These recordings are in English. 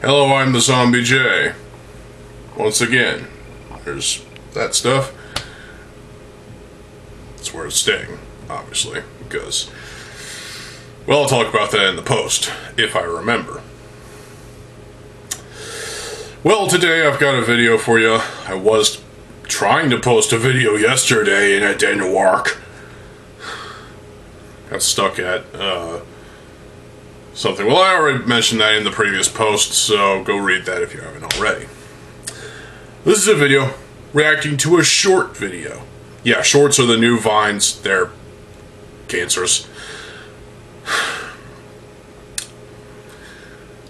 Hello, I'm TheZOMBIEJ. Once again, there's that stuff. That's where it's staying, obviously, because, well, I'll talk about that in the post, if I remember. Well, today I've got a video for you. I was trying to post a video yesterday and it didn't work. Got stuck at, something. Well, I already mentioned that in the previous post, so go read that if you haven't already. This is a video reacting to a short video. Yeah, shorts are the new vines. They're cancerous.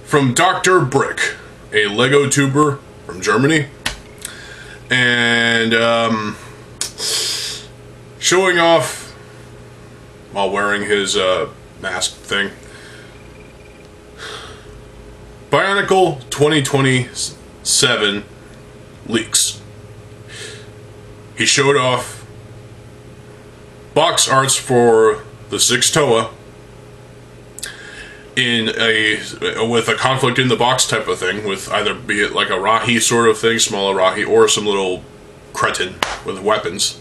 From Dr. Brick, a Lego tuber from Germany. And, showing off while wearing his, mask thing. Bionicle 2027 leaks. He showed off box arts for the 6 Toa in with a conflict in the box type of thing, with either be it like a Rahi sort of thing, smaller Rahi, or some little cretin with weapons.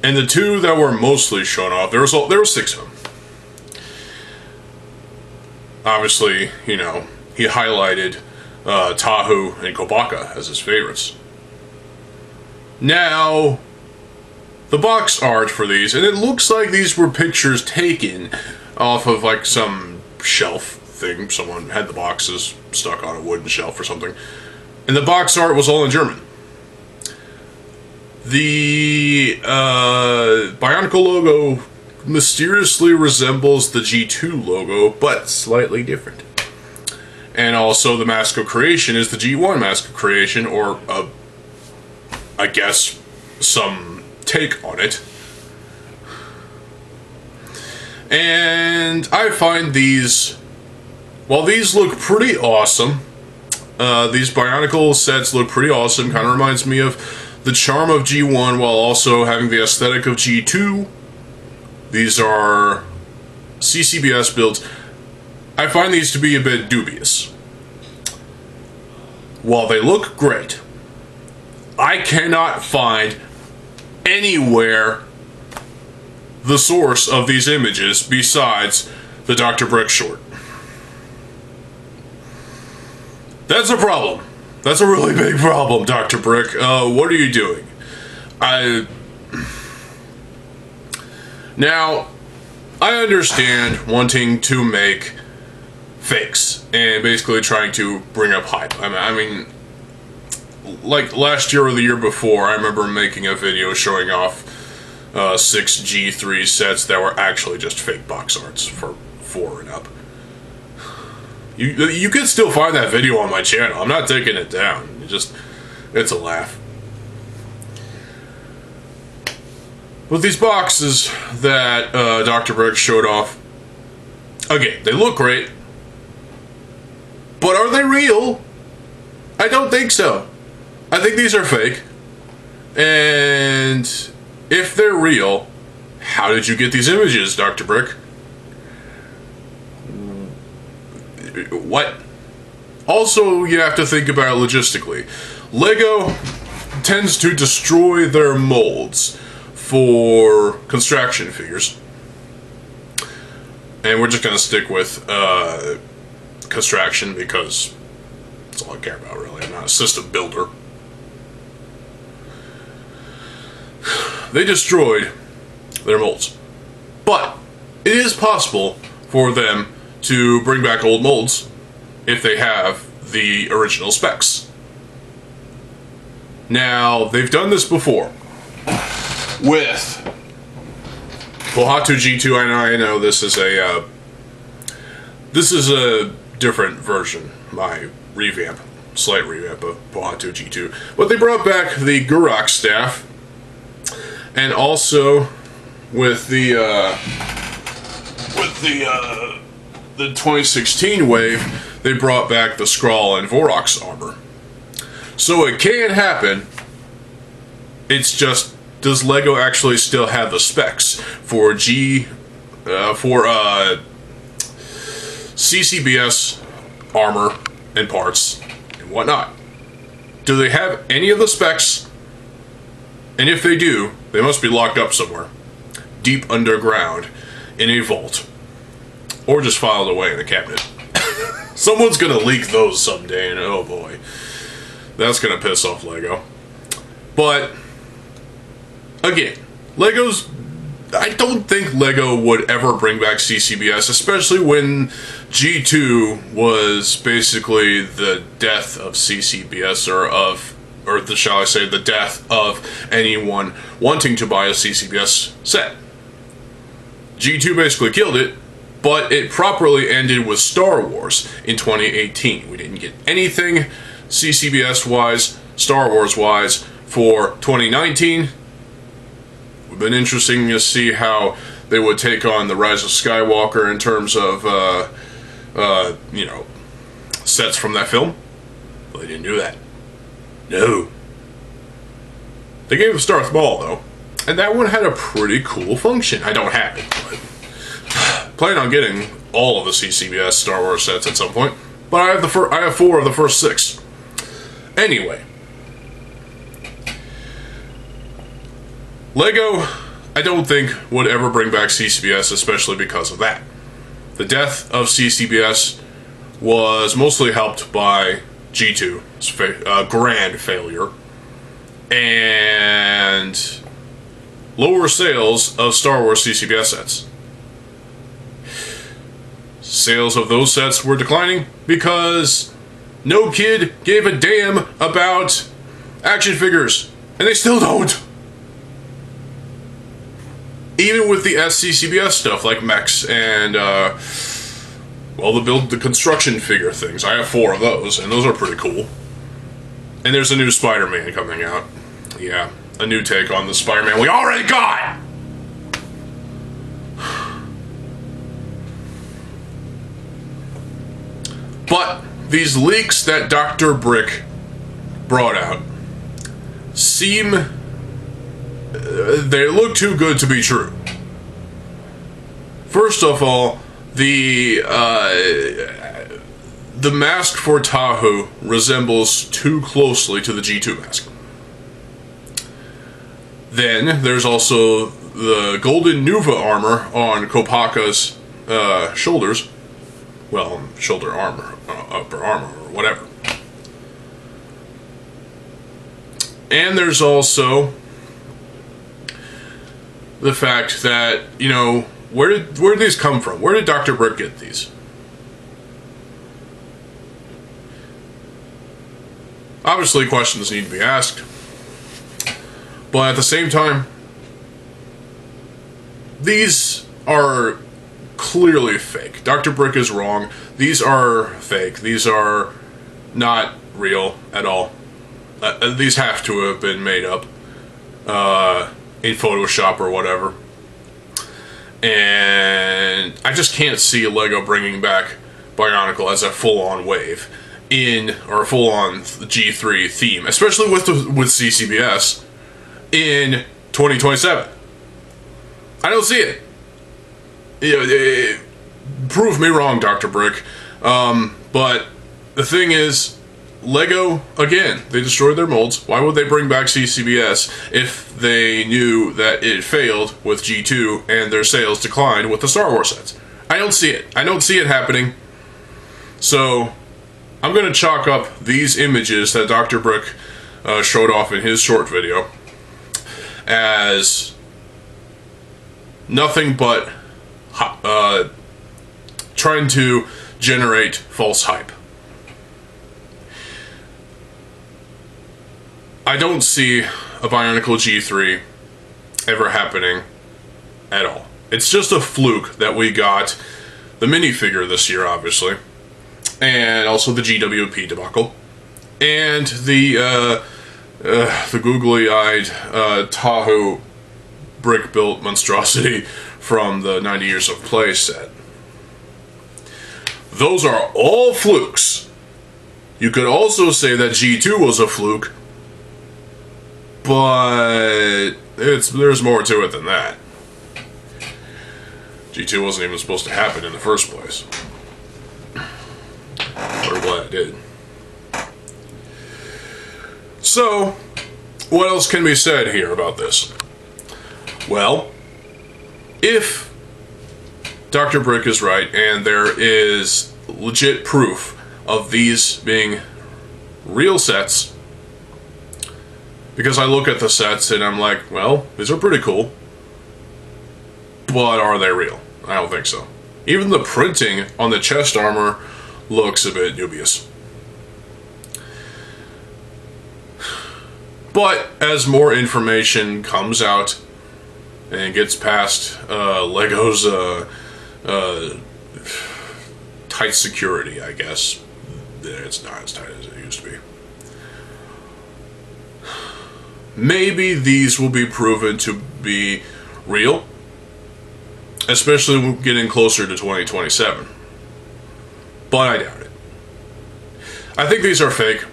And the two that were mostly shown off, there were 6 of them. Obviously, you know, he highlighted Tahu and Kobaka as his favorites. Now, the box art for these, and it looks like these were pictures taken off of like some shelf thing. Someone had the boxes stuck on a wooden shelf or something. And the box art was all in German. The Bionicle logo mysteriously resembles the G2 logo, but slightly different. And also the Mask of Creation is the G1 Mask of Creation, or I guess some take on it. And I find these, while these look pretty awesome, these Bionicle sets look pretty awesome, kind of reminds me of the charm of G1 while also having the aesthetic of G2. These are CCBS builds. I find these to be a bit dubious. While they look great, I cannot find anywhere the source of these images besides the Dr. Brick short. That's a problem. That's a really big problem, Dr. Brick. What are you doing? Now, I understand wanting to make fakes and basically trying to bring up hype. I mean, like last year or the year before, I remember making a video showing off 6 G3 sets that were actually just fake box arts for 4 and up. You can still find that video on my channel. I'm not taking it down. It's a laugh. With these boxes that Dr. Brick showed off, again, they look great, but are they real? I don't think so. I think these are fake. And if they're real, how did you get these images, Dr. Brick? What? Also, you have to think about it logistically. Lego tends to destroy their molds for construction figures, and we're just going to stick with construction because that's all I care about, really. I'm not a system builder. They destroyed their molds, but it is possible for them to bring back old molds if they have the original specs. Now, they've done this before with Pohatu G2. I know this is a different version, my slight revamp of Pohatu G2. But they brought back the Gurok staff, and also with the 2016 wave, they brought back the Skrull and Vorok's armor. So it can happen. It's just, does Lego actually still have the specs for CCBS armor and parts and whatnot. Do they have any of the specs? And if they do, they must be locked up somewhere, deep underground, in a vault, or just filed away in a cabinet. Someone's gonna leak those someday, and oh boy, that's gonna piss off Lego. But again, I don't think Lego would ever bring back CCBS, especially when G2 was basically the death of CCBS, shall I say, the death of anyone wanting to buy a CCBS set. G2 basically killed it, but it properly ended with Star Wars in 2018. We didn't get anything CCBS-wise, Star Wars-wise for 2019. It would have been interesting to see how they would take on the Rise of Skywalker in terms of, sets from that film. But they didn't do that. No. They gave us Darth Maul, though. And that one had a pretty cool function. I don't have it, but plan on getting all of the CCBS Star Wars sets at some point. But I have 4 of the first 6. Anyway, Lego, I don't think would ever bring back CCBS, especially because of that. The death of CCBS was mostly helped by G2's grand failure and lower sales of Star Wars CCBS sets. Sales of those sets were declining because no kid gave a damn about action figures, and they still don't. Even with the SCCBS stuff like mechs and the construction figure things. I have 4 of those, and those are pretty cool. And there's a new Spider-Man coming out. Yeah, a new take on the Spider-Man we already got! But these leaks that Dr. Brick brought out they look too good to be true. First of all, the mask for Tahu resembles too closely to the G2 mask. Then there's also the golden Nuva armor on Kopaka's shoulders. Well, shoulder armor, upper armor, or whatever. And there's also the fact that, where did these come from? Where did Dr. Brick get these? Obviously, questions need to be asked. But at the same time, these are clearly fake. Dr. Brick is wrong. These are fake. These are not real at all. These have to have been made up in Photoshop or whatever. And I just can't see Lego bringing back Bionicle as a full-on wave or a full-on G3 theme, especially with CCBS in 2027. I don't see it. Prove me wrong, Dr. Brick. But the thing is, Lego, again, they destroyed their molds. Why would they bring back CCBS if they knew that it failed with G2 and their sales declined with the Star Wars sets? I don't see it. I don't see it happening. So, I'm going to chalk up these images that Dr. Brick showed off in his short video as nothing but trying to generate false hype. I don't see a Bionicle G3 ever happening at all. It's just a fluke that we got the minifigure this year, obviously, and also the GWP debacle, and the googly-eyed Tahu brick-built monstrosity from the 90 Years of Play set. Those are all flukes. You could also say that G2 was a fluke, but there's more to it than that. G2 wasn't even supposed to happen in the first place. But did. So, what else can be said here about this? Well, if Dr. Brick is right and there is legit proof of these being real sets, because I look at the sets and I'm like, well, these are pretty cool, but are they real? I don't think so. Even the printing on the chest armor looks a bit dubious. But as more information comes out and gets past Lego's tight security, I guess, it's not as tight as it used to be. Maybe these will be proven to be real, especially getting closer to 2027. But I doubt it. I think these are fake.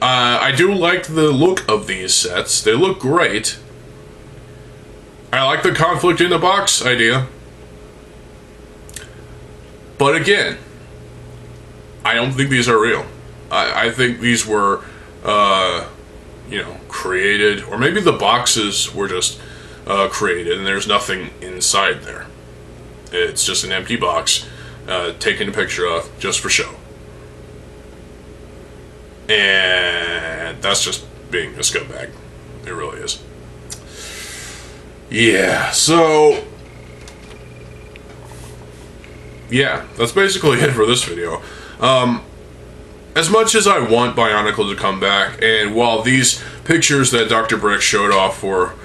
I do like the look of these sets. They look great. I like the conflict in the box idea. But again, I don't think these are real. I think these were, you know, created, or maybe the boxes were just created and there's nothing inside there. It's just an empty box taken a picture of just for show. And that's just being a scumbag. It really is. Yeah, so yeah, that's basically it for this video. As much as I want Bionicle to come back, and while these pictures that Dr. Brick showed off for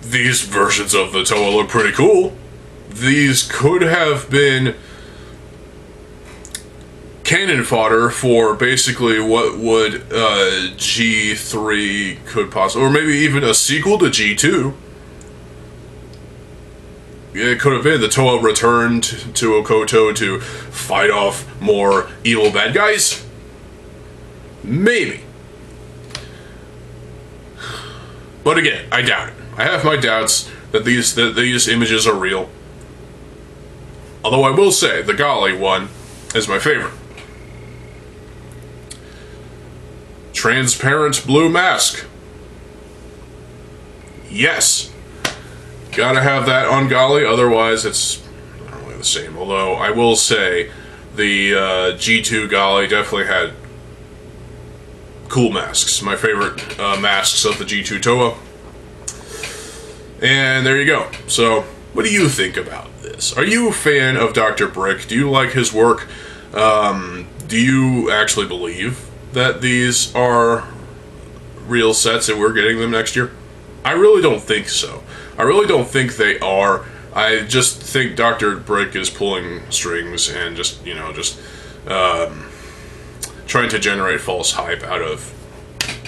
these versions of the Toa look pretty cool, these could have been cannon fodder for basically what would G3 could possibly, or maybe even a sequel to G2. It could have been the Toa returned to Okoto to fight off more evil bad guys. Maybe. But again, I doubt it. I have my doubts that these images are real. Although I will say, the Gali one is my favorite. Transparent blue mask. Yes. Gotta have that on Gali, otherwise it's not really the same. Although I will say the G2 Gali definitely had cool masks. My favorite masks of the G2 Toa. And there you go. So, what do you think about this? Are you a fan of Dr. Brick? Do you like his work? Do you actually believe that these are real sets and we're getting them next year? I really don't think so. I really don't think they are. I just think Dr. Brick is pulling strings and just, you know, just trying to generate false hype out of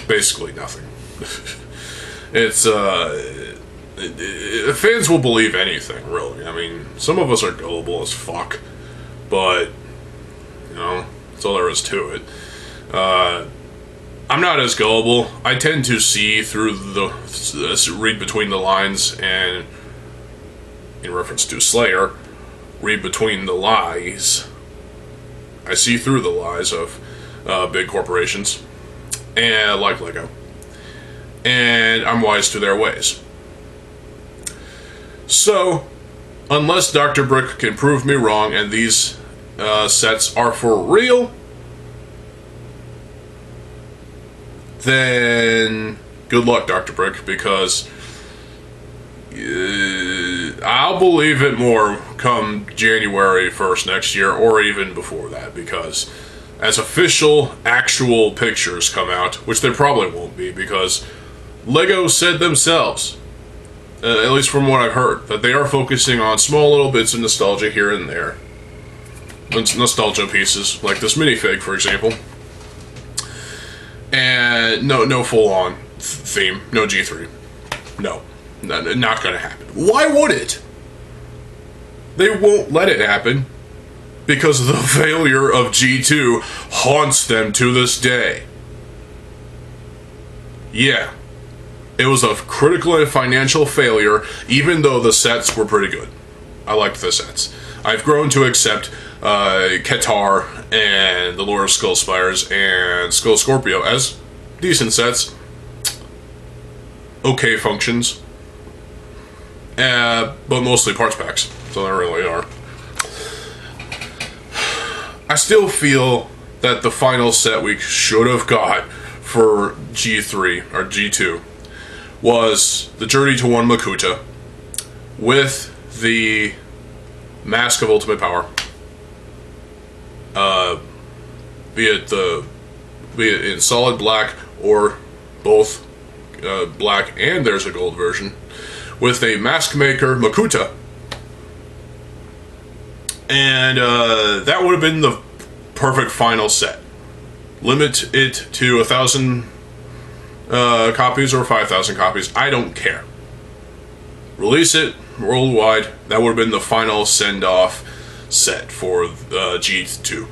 basically nothing. It's, fans will believe anything, really. I mean, some of us are gullible as fuck, but, you know, that's all there is to it. I'm not as gullible. I tend to see through read between the lines, and in reference to Slayer, read between the lies. I see through the lies of big corporations, and like Lego, and I'm wise to their ways. So, unless Dr. Brick can prove me wrong and these sets are for real, then good luck, Dr. Brick, because I'll believe it more come January 1st next year, or even before that, because as official, actual pictures come out, which they probably won't be, because Lego said themselves, at least from what I've heard, that they are focusing on small little bits of nostalgia here and there. Nostalgia pieces, like this minifig, for example. And no full-on theme, no G3. No, not gonna happen. Why would it? They won't let it happen because the failure of G2 haunts them to this day. Yeah, it was a critical and financial failure, even though the sets were pretty good. I liked the sets. I've grown to accept Qatar, and the Lord of Skull Spires, and Skull Scorpio as decent sets. Okay functions. But mostly parts packs. So they really are. I still feel that the final set we should have got for G3 or G2 was the Journey to One Makuta with the Mask of Ultimate Power. Be it in solid black or both black and there's a gold version, with a Mask Maker Makuta. And that would have been the perfect final set. Limit it to 1,000 copies or 5,000 copies. I don't care. Release it worldwide. That would have been the final send-off set for G2.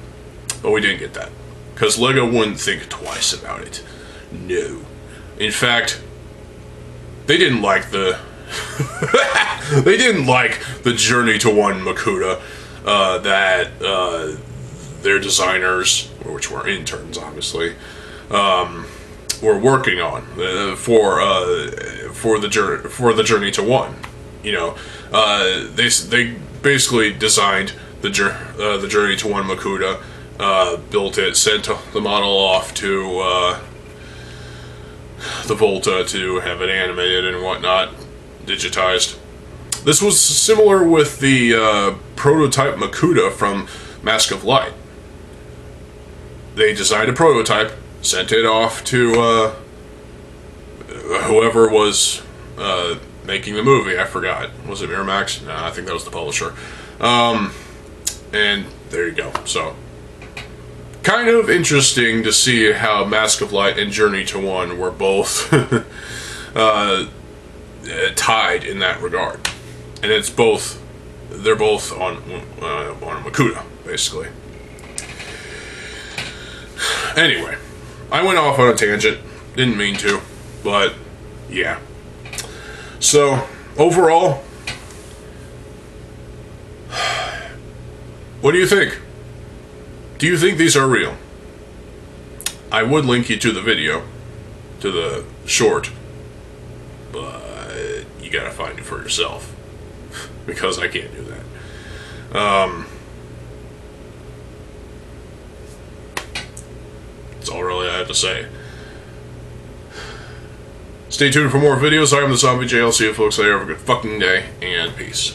But we didn't get that. Because LEGO wouldn't think twice about it. No. In fact, they didn't like the... they didn't like the Journey to One Makuta that their designers, which were interns obviously, were working on for the Journey to One. You know, they basically designed the Journey to One Makuta, built it, sent the model off to the Volta to have it animated and whatnot, digitized. This was similar with the prototype Makuta from Mask of Light. They designed a prototype, sent it off to whoever was making the movie. I forgot. Was it Miramax? No, I think that was the publisher. And there you go. So, kind of interesting to see how Mask of Light and Journey to One were both tied in that regard. And it's both, they're both on Makuta, basically. Anyway, I went off on a tangent. Didn't mean to, but yeah. So, overall, what do you think? Do you think these are real? I would link you to the video, to the short, but you gotta find it for yourself. Because I can't do that. That's all really I have to say. Stay tuned for more videos. I am TheZOMBIEJ. I'll see you folks later. Have a good fucking day, and peace.